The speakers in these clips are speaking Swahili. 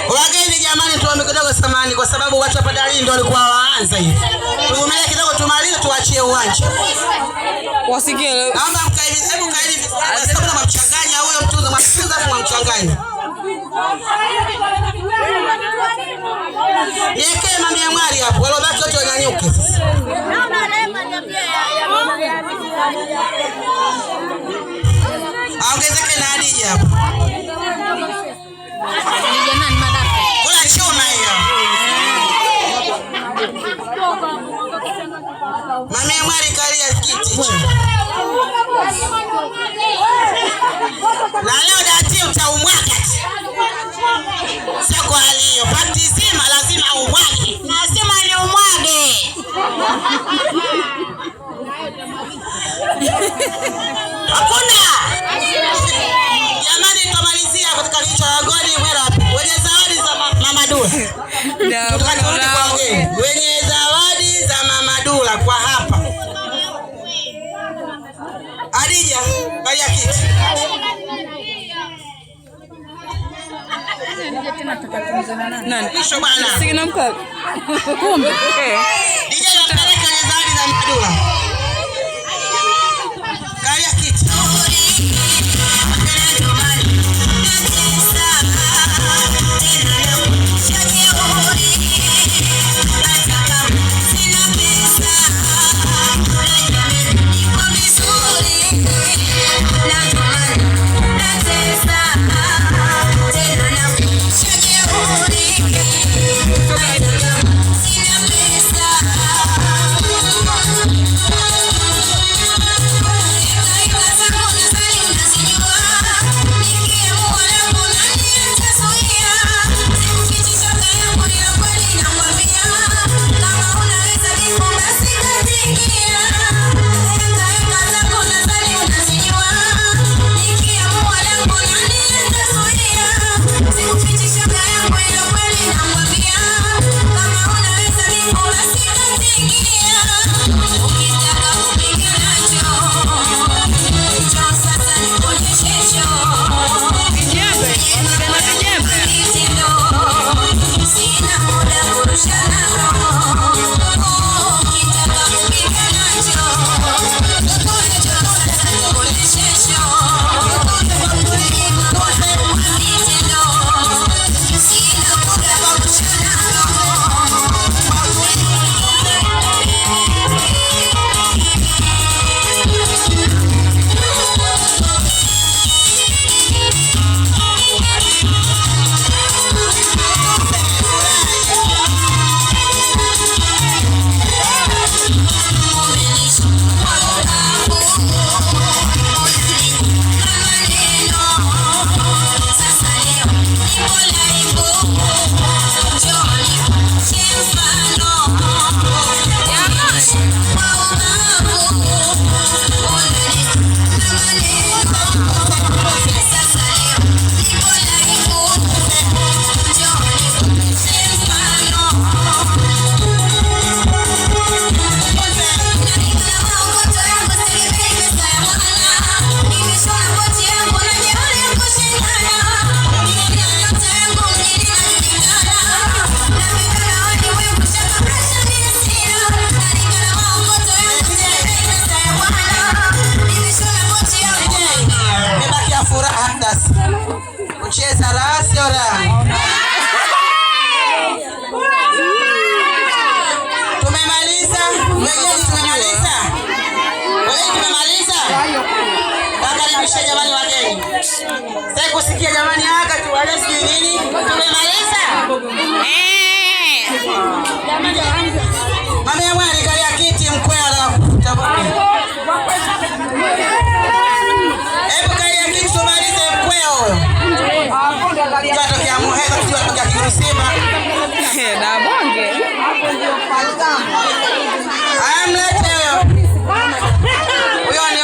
Wageni jamani, tuombe kidogo samani kwa sababu watu hapa Dar ndio walikuwa waanza hivi. Tuvumilie kidogo tumalize tuachie uwanja. Wasikie. Naomba mkaidi, hebu kaidi sababu mnamchanganya huyo mtuza msikiza hapo mnamchanganya. Yeke mami ya mwali hapo, walobaki wote wanyanyuke. Naomba rehema niambie aongezeke na Hadija hapo. Hadija nani madaka? Kula chuma hiyo. Mami ya mwali kalia kiti. Na leo dati utaumwaga. Sio kwa hiyo, pati zima lazima umwage. Nasema ni umwage. Hakuna. Jamani tumalizia katika kichwa ya goli wenye zawadi za Mama Dula. Wenye zawadi za Mama Dula kwa hapa. Hadija, kalia kiti. Nani? Mwisho bwana. Sina mkaka. Kumbe. DJ anapeleka ile zawadi za Madula. Kalia kiti. Kucheza la sio la. Tumemaliza? Wewe tumemaliza? Wewe tumemaliza? Wakaribisha jamani wageni. Sasa kusikia jamani haka tu wale sijui nini? Tumemaliza? Jamani waanze. Mama yangu alikalia kiti mkwea la kutabuka. Hebu kalia kiti tumalize mkweo. Tunatokea Muheza tunatokea Kirusima. Na bonge. Amlete huyo. Huyo ni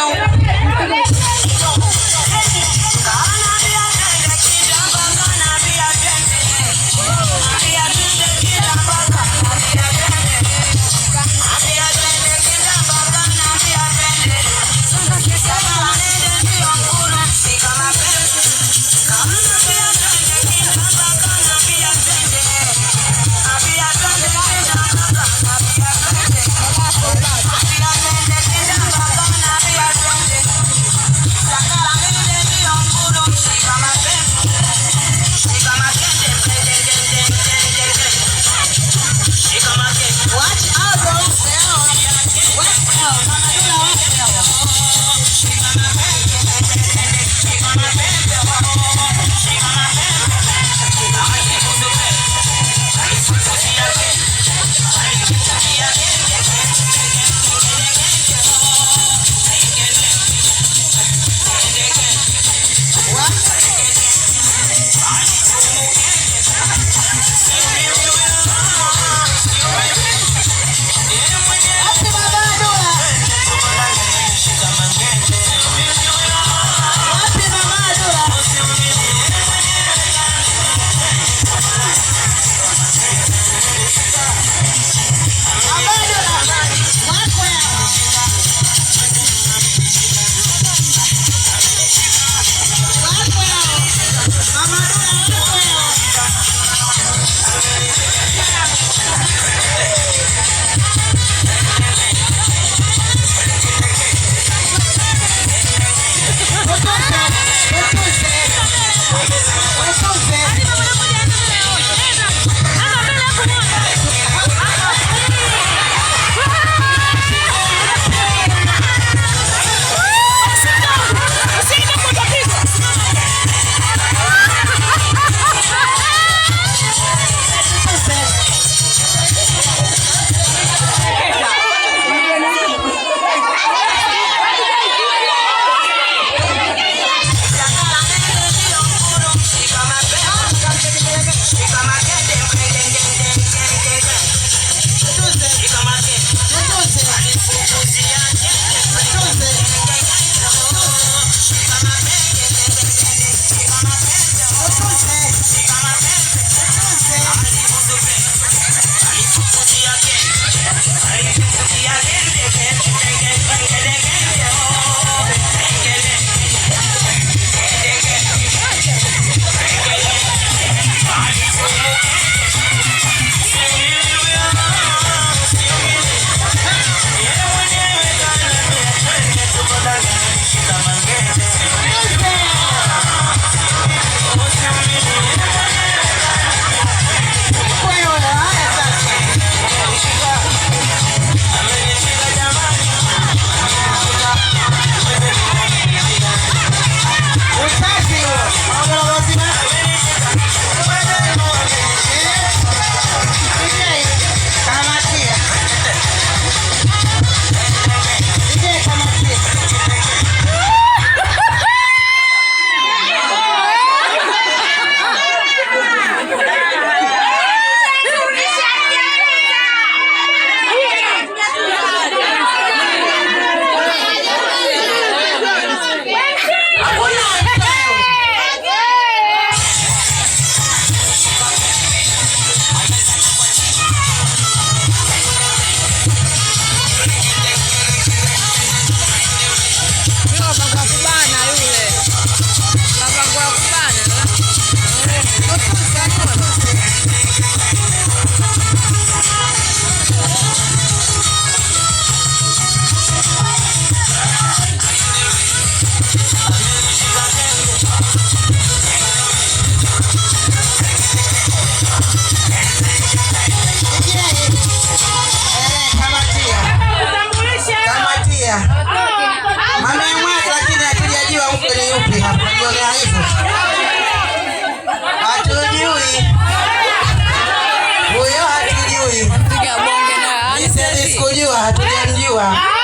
Hatujamjua.